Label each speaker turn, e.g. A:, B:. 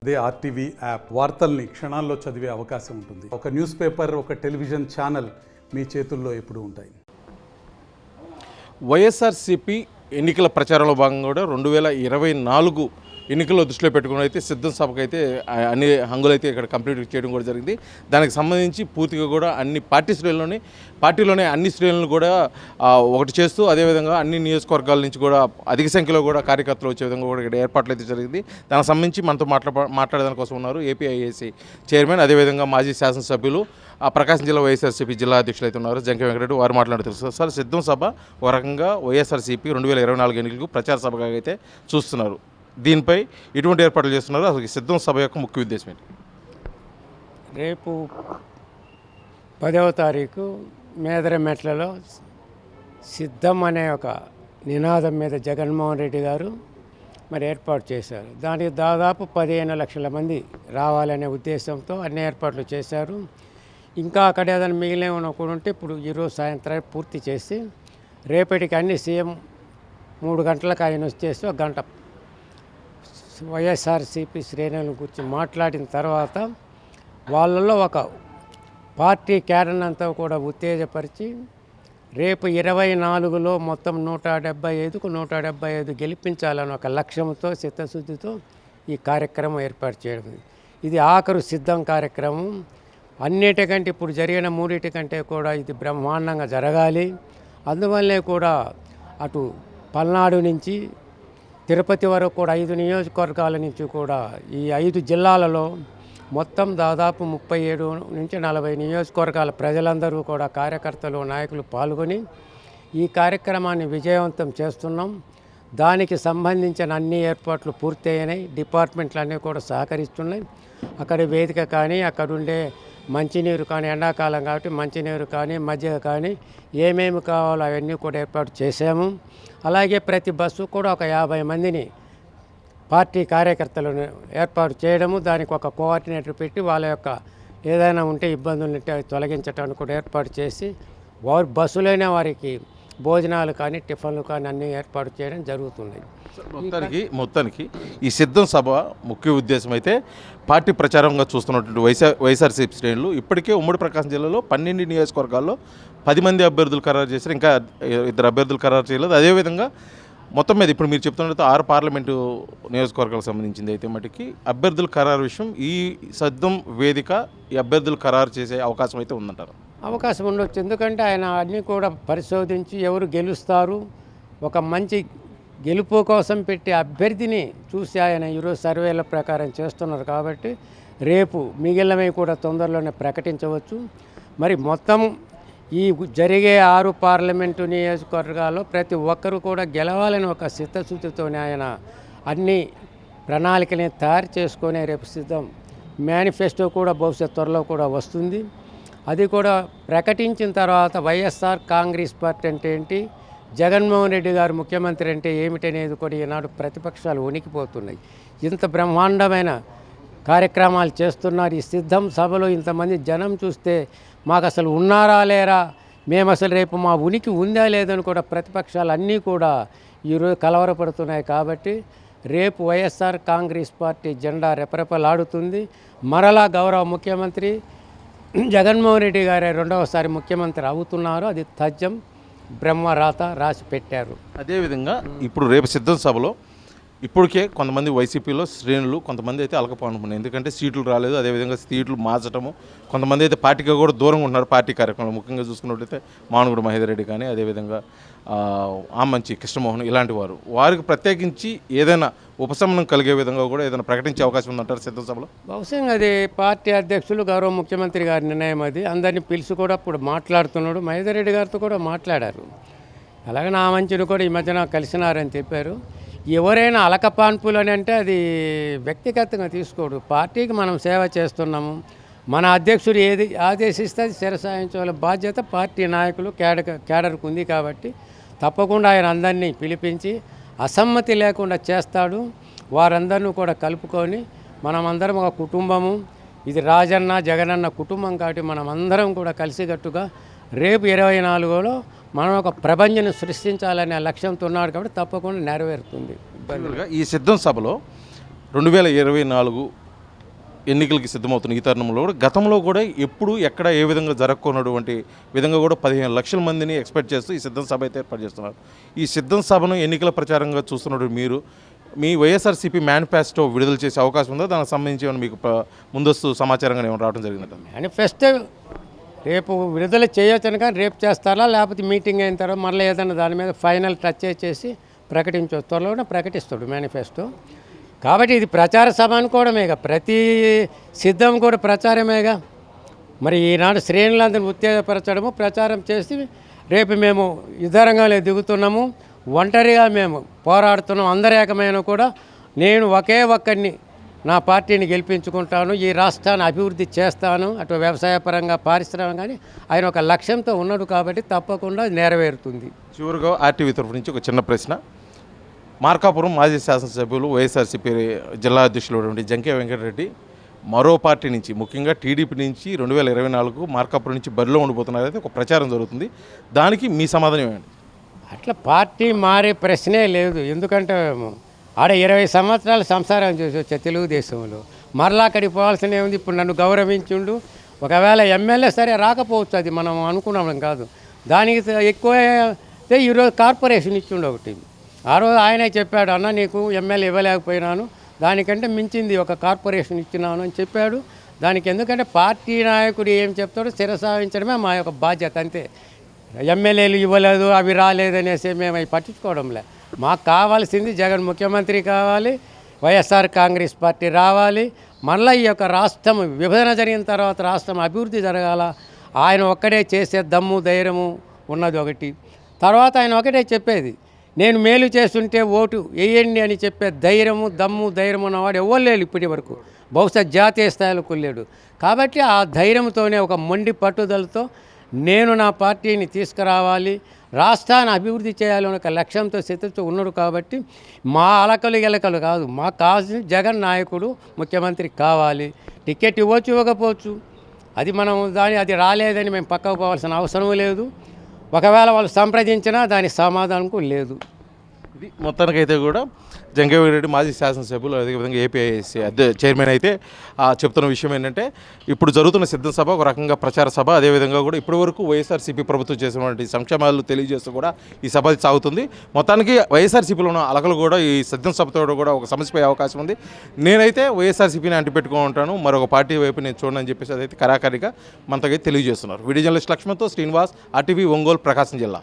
A: అదే RTV app వార్తల్ని క్షణాల్లో చదివే అవకాశం ఉంటుంది. ఒక న్యూస్ పేపర్, ఒక టెలివిజన్ ఛానల్ మీ చేతుల్లో ఎప్పుడూ ఉంటాయి.
B: వైఎస్ఆర్సీపీ ఎన్నికల ప్రచారంలో భాగంగా కూడా 2024 ఎన్నికల్లో దృష్టిలో పెట్టుకుని అయితే సిద్ధం సభకు అయితే అన్ని హంగులు అయితే ఇక్కడ కంప్లీట్ చేయడం కూడా జరిగింది. దానికి సంబంధించి పూర్తిగా కూడా అన్ని పార్టీలోనే అన్ని శ్రేణులను కూడా ఒకటి చేస్తూ అదేవిధంగా అన్ని నియోజకవర్గాల నుంచి కూడా అధిక సంఖ్యలో కూడా కార్యకర్తలు వచ్చే విధంగా కూడా ఇక్కడ ఏర్పాట్లు అయితే జరిగింది. దానికి సంబంధించి మనతో మాట్లాడడానికి కోసం ఉన్నారు ఏపీఐఏసీ చైర్మన్, అదేవిధంగా మాజీ శాసనసభ్యులు, ప్రకాశం జిల్లా వైఎస్ఆర్సీపీ జిల్లా అధ్యక్షులు అయితే ఉన్నారు జంకే వెంకటరెడ్డి. వారు మాట్లాడుతున్నారు. సార్, సిద్ధం సభ ఒక రకంగా వైఎస్ఆర్సీపీ 2024 ఎన్నికలకు ప్రచార సభగా అయితే చూస్తున్నారు. దీనిపై ఎటువంటి ఏర్పాట్లు చేస్తున్నారు? అసలు సిద్ధం సభ యొక్క ముఖ్య ఉద్దేశం ఏంటి?
C: రేపు 10వ తారీఖు మేదరమెట్లలో సిద్ధం అనే ఒక నినాదం మీద జగన్మోహన్ రెడ్డి గారు మరి ఏర్పాటు చేశారు. దానికి దాదాపు 15 లక్షల మంది రావాలనే ఉద్దేశంతో అన్ని ఏర్పాట్లు చేశారు. ఇంకా అక్కడ ఏదైనా మిగిలిన కూడా ఉంటే ఇప్పుడు ఈరోజు సాయంత్రం పూర్తి చేసి రేపటికి అన్ని సీఎం 3 గంటలకు ఆయన వచ్చేసి 1 గంట వైఎస్ఆర్సీపీ శ్రేణుల గురించి మాట్లాడిన తర్వాత వాళ్ళల్లో ఒక పార్టీ క్యాడర్ అంతా కూడా ఉత్తేజపరిచి రేపు 24లో మొత్తం 175కు 175 గెలిపించాలని ఒక లక్ష్యంతో చిత్తశుద్ధితో ఈ కార్యక్రమం ఏర్పాటు చేయడం. ఇది ఆఖరు సిద్ధం కార్యక్రమం. అన్నిటికంటే ఇప్పుడు జరిగిన 3 కంటే కూడా ఇది బ్రహ్మాండంగా జరగాలి. అందువల్లే కూడా అటు పల్నాడు నుంచి తిరుపతి వరకు కూడా 5 నియోజకవర్గాల నుంచి కూడా ఈ 5 జిల్లాలలో మొత్తం దాదాపు 37 నుంచి 40 నియోజకవర్గాల ప్రజలందరూ కూడా కార్యకర్తలు, నాయకులు పాల్గొని ఈ కార్యక్రమాన్ని విజయవంతం చేస్తున్నాం. దానికి సంబంధించిన అన్ని ఏర్పాట్లు పూర్తయినాయి. డిపార్ట్మెంట్లు అన్నీ కూడా సహకరిస్తున్నాయి. అక్కడ వేదిక కానీ, అక్కడుండే మంచినీరు కానీ, ఎండాకాలం కాబట్టి మంచినీరు కానీ, మజ్జిగ కానీ ఏమేమి కావాలో అవన్నీ కూడా ఏర్పాటు చేసాము. అలాగే ప్రతి బస్సు కూడా ఒక 50 మందిని పార్టీ కార్యకర్తలను ఏర్పాటు చేయడము, దానికి ఒక కోఆర్డినేటర్ పెట్టి వాళ్ళ యొక్క ఏదైనా ఉంటే ఇబ్బందులు ఉంటే తొలగించడానికి కూడా ఏర్పాటు చేసి వారు బస్సులోనే వారికి భోజనాలు కానీ, టిఫిన్లు కానీ అన్నీ ఏర్పాటు చేయడం జరుగుతున్నాయి.
B: మొత్తానికి ఈ సిద్ధం సభ ముఖ్య ఉద్దేశం అయితే పార్టీ ప్రచారంగా చూస్తున్నటువంటి వైఎస్ఆర్సీపీ శ్రేణులు ఇప్పటికే ఉమ్మడి ప్రకాశం జిల్లాలో 12 నియోజకవర్గాల్లో 10 మంది అభ్యర్థులు ఖరారు చేశారు. ఇంకా 2 అభ్యర్థులు ఖరారు చేయలేదు. అదేవిధంగా మొత్తం మీద ఇప్పుడు మీరు చెప్తున్నట్టు 6 పార్లమెంటు నియోజకవర్గాలకు సంబంధించింది అయితే మటుకి అభ్యర్థుల ఖరారు విషయం ఈ సిద్ధం వేదిక ఈ అభ్యర్థులు ఖరారు చేసే అవకాశం అయితే ఉందంటారు.
C: అవకాశం ఉండొచ్చు. ఎందుకంటే ఆయన అన్నీ కూడా పరిశోధించి ఎవరు గెలుస్తారు, ఒక మంచి గెలుపు కోసం పెట్టి అభ్యర్థిని చూసి ఆయన ఈరోజు సర్వేల ప్రకారం చేస్తున్నారు. కాబట్టి రేపు మిగిలినవి కూడా తొందరలోనే ప్రకటించవచ్చు. మరి మొత్తం ఈ జరిగే 6 పార్లమెంటు నియోజకవర్గాల్లో ప్రతి ఒక్కరూ కూడా గెలవాలని ఒక చిత్తశుద్ధితోనే ఆయన అన్ని ప్రణాళికని తయారు చేసుకొని రేపు సిద్ధం మేనిఫెస్టో కూడా భవిష్యత్ త్వరలో కూడా వస్తుంది. అది కూడా ప్రకటించిన తర్వాత వైఎస్ఆర్ కాంగ్రెస్ పార్టీ అంటే ఏంటి, జగన్మోహన్ రెడ్డి గారు ముఖ్యమంత్రి అంటే ఏమిటనేది కూడా ఈనాడు ప్రతిపక్షాలు వణికిపోతున్నాయి. ఇంత బ్రహ్మాండమైన కార్యక్రమాలు చేస్తున్నారు. ఈ సిద్ధం సభలో ఇంతమంది జనం చూస్తే మాకు అసలు ఉన్నారా లేరా, మేము అసలు రేపు మా ఉనికి ఉందా లేదని కూడా ప్రతిపక్షాలు అన్నీ కూడా ఈరోజు కలవరపడుతున్నాయి. కాబట్టి రేపు వైఎస్ఆర్ కాంగ్రెస్ పార్టీ జెండా రెపరెపలాడుతుంది. మరలా గౌరవ ముఖ్యమంత్రి జగన్మోహన్ రెడ్డి గారే 2వసారి ముఖ్యమంత్రి అవుతున్నారు. అది తథ్యం, బ్రహ్మరాత రాసి పెట్టారు.
B: అదేవిధంగా ఇప్పుడు రేపు సిద్ధం సభలో ఇప్పటికే కొంతమంది వైసీపీలో శ్రేణులు కొంతమంది అయితే అలకపోనుకున్నారు. ఎందుకంటే సీట్లు రాలేదు, అదేవిధంగా సీట్లు మార్చడము, కొంతమంది అయితే పార్టీగా కూడా దూరంగా ఉంటున్నారు. పార్టీ కార్యక్రమాలు ముఖ్యంగా చూసుకున్నట్టయితే మానుగుడు మహేందర్ రెడ్డి కానీ, అదేవిధంగా ఆమంచి కృష్ణమోహన్ ఇలాంటి వారికి ప్రత్యేకించి ఏదైనా ఉపశమనం కలిగే విధంగా కూడా ఏదైనా ప్రకటించే అవకాశం ఉందంటారు సిద్ధం సభలో?
C: బహుశా అది పార్టీ అధ్యక్షులు గౌరవ ముఖ్యమంత్రి గారి నిర్ణయం. అది అందరినీ పిలిచి కూడా ఇప్పుడు మాట్లాడుతున్నాడు. మహేందర్ రెడ్డి గారితో కూడా మాట్లాడారు. అలాగే నా మంచిని కూడా ఈ మధ్యన కలిసినారని చెప్పారు. ఎవరైనా అలకపాన్పులు అని అంటే అది వ్యక్తిగతంగా తీసుకోడు. పార్టీకి మనం సేవ చేస్తున్నాము. మన అధ్యక్షుడు ఏది ఆదేశిస్తే అది శిరసాయించాల బాధ్యత పార్టీ నాయకులు క్యాడర్కు ఉంది. కాబట్టి తప్పకుండా ఆయన అందరినీ పిలిపించి అసమ్మతి లేకుండా చేస్తాడు. వారందరినీ కూడా కలుపుకొని మనమందరం ఒక కుటుంబము, ఇది రాజన్న జగనన్న కుటుంబం. కాబట్టి మనం అందరం కూడా కలిసికట్టుగా రేపు 24లో మనం ఒక ప్రపంచాన్ని సృష్టించాలనే లక్ష్యంతో ఉన్నాడు. కాబట్టి తప్పకుండా నెరవేరుతుంది.
B: ఈ సిద్ధం సభలో 2024 ఎన్నికలకి సిద్ధమవుతున్న ఈ తరుణంలో కూడా గతంలో కూడా ఎప్పుడు ఎక్కడ ఏ విధంగా జరగకున్నటువంటి విధంగా కూడా 15 లక్షల మందిని ఎక్స్పెక్ట్ చేస్తూ ఈ సిద్ధం సభ అయితే ఏర్పాటు చేస్తున్నారు. ఈ సిద్ధం సభను ఎన్నికల ప్రచారంగా చూస్తున్నప్పుడు మీరు మీ వైఎస్ఆర్సీపీ మేనిఫెస్టో విడుదల చేసే అవకాశం ఉందో దానికి సంబంధించి ఏమైనా మీకు ముందస్తు సమాచారంగా ఏమైనా రావడం జరిగిందంట?
C: మేనిఫెస్టో రేపు విడుదల చేయొచ్చని కానీ రేపు చేస్తారా లేకపోతే మీటింగ్ అయిన తర్వాత మళ్ళీ ఏదైనా దాని మీద ఫైనల్ టచ్ చేసి ప్రకటించవచ్చు. త్వరలోనే ప్రకటిస్తాడు మేనిఫెస్టో. కాబట్టి ఇది ప్రచార సభ అనుకోవడమేగా, ప్రతి సిద్ధం కూడా ప్రచారమేగా. మరి ఈనాడు శ్రేణులందరినీ ఉత్తేజపరచడము, ప్రచారం చేసి రేపు మేము యుద్ధరంగంలో దిగుతున్నాము, ఒంటరిగా మేము పోరాడుతున్నాం, అందరి ఏకమైన కూడా నేను ఒకే ఒక్కడిని నా పార్టీని గెలిపించుకుంటాను, ఈ రాష్ట్రాన్ని అభివృద్ధి చేస్తాను, అటు వ్యవసాయపరంగా పారిశ్రామిక కానీ ఆయన ఒక లక్ష్యంతో ఉన్నాడు కాబట్టి తప్పకుండా నెరవేరుతుంది.
B: చివరిగా ఆర్టీవీ తరఫు నుంచి ఒక చిన్న ప్రశ్న. మార్కాపురం మాజీ శాసనసభ్యులు వైఎస్ఆర్సీపీ జిల్లా అధ్యక్షులు జంకే వెంకటరెడ్డి మరో పార్టీ నుంచి ముఖ్యంగా టీడీపీ నుంచి 2024 మార్కాపురం నుంచి బరిలో ఉండిపోతున్నారైతే ఒక ప్రచారం జరుగుతుంది. దానికి మీ సమాధానం ఏమండి?
C: అట్లా పార్టీ మారే ప్రశ్నే లేదు. ఎందుకంటే ఆడ 20 సంవత్సరాలు సంసారం చేసి వచ్చే తెలుగుదేశంలో మరలా అక్కడికి పోవాల్సిన ఏముంది? ఇప్పుడు నన్ను గౌరవించుండు, ఒకవేళ ఎమ్మెల్యే సరే రాకపోవచ్చు, అది మనం అనుకున్నాం కాదు. దానికి ఎక్కువ ఈరోజు కార్పొరేషన్ ఇచ్చిండు ఒకటి. ఆ రోజు ఆయనే చెప్పాడు, అన్న నీకు ఎమ్మెల్యే ఇవ్వలేకపోయినాను, దానికంటే మించింది ఒక కార్పొరేషన్ ఇచ్చినాను అని చెప్పాడు. దానికి ఎందుకంటే పార్టీ నాయకుడు ఏం చెప్తాడో శిరసావించడమే మా యొక్క బాధ్యత, అంతే. ఎమ్మెల్యేలు ఇవ్వలేదు, అవి రాలేదనేసి మేము అవి పట్టించుకోవడంలే. మాకు కావాల్సింది జగన్ ముఖ్యమంత్రి కావాలి, వైఎస్ఆర్ కాంగ్రెస్ పార్టీ రావాలి, మళ్ళీ ఈ యొక్క రాష్ట్రం విభజన జరిగిన తర్వాత రాష్ట్రం అభివృద్ధి జరగాల. ఆయన ఒక్కడే చేసే దమ్ము ధైర్యము ఉన్నది ఒకటి. తర్వాత ఆయన ఒకటే చెప్పేది, నేను మేలు చేస్తుంటే ఓటు వేయండి అని చెప్పే ధైర్యము దమ్ము ధైర్యం ఉన్నవాడు ఎవరు లేడు ఇప్పటి వరకు, బహుశా జాతీయ స్థాయిలో కొల్లేడు. కాబట్టి ఆ ధైర్యంతోనే ఒక మొండి పట్టుదలతో నేను నా పార్టీని తీసుకురావాలి, రాష్ట్రాన్ని అభివృద్ధి చేయాలని ఒక లక్ష్యంతో శక్తితో ఉన్నాడు. కాబట్టి మా అలకలు ఎలకలు కాదు, మాకు కావాల్సిన జగన్ నాయకుడు ముఖ్యమంత్రి కావాలి. టికెట్ ఇవ్వచ్చు ఇవ్వకపోవచ్చు, అది మనం అది రాలేదని మేము పక్కకు పోవాల్సిన అవసరం లేదు. ఒకవేళ వాళ్ళు సంప్రదించినా దానికి సమాధానం లేదు.
B: ఇది మొత్తానికైతే కూడా జంకేరెడ్డి మాజీ శాసనసభ్యులు అదేవిధంగా ఏపీఐసి చైర్మన్ అయితే చెప్తున్న విషయం ఏంటంటే ఇప్పుడు జరుగుతున్న సిద్ధం సభ ఒక రకంగా ప్రచార సభ, అదేవిధంగా కూడా ఇప్పటివరకు వైఎస్ఆర్సీపీ ప్రభుత్వం చేసినటువంటి సంక్షేమాలు తెలియజేస్తూ కూడా ఈ సభ సాగుతుంది. మొత్తానికి వైఎస్ఆర్సీపీలో ఉన్న అలకలు కూడా ఈ సిద్ధం సభతో కూడా ఒక సమస్యపోయే అవకాశం ఉంది. నేనైతే వైఎస్ఆర్సీపీని అంటిపెట్టుకుని ఉంటాను, మరొక పార్టీ వైపు నేను చూడనని చెప్పేసి అదైతే కరాఖరిగా మనతో తెలియజేస్తున్నారు. వీడియో జర్నలిస్ట్ లక్ష్మణ్తో శ్రీనివాస్, ఆర్టీవీ, ఒంగోలు, ప్రకాశం జిల్లా.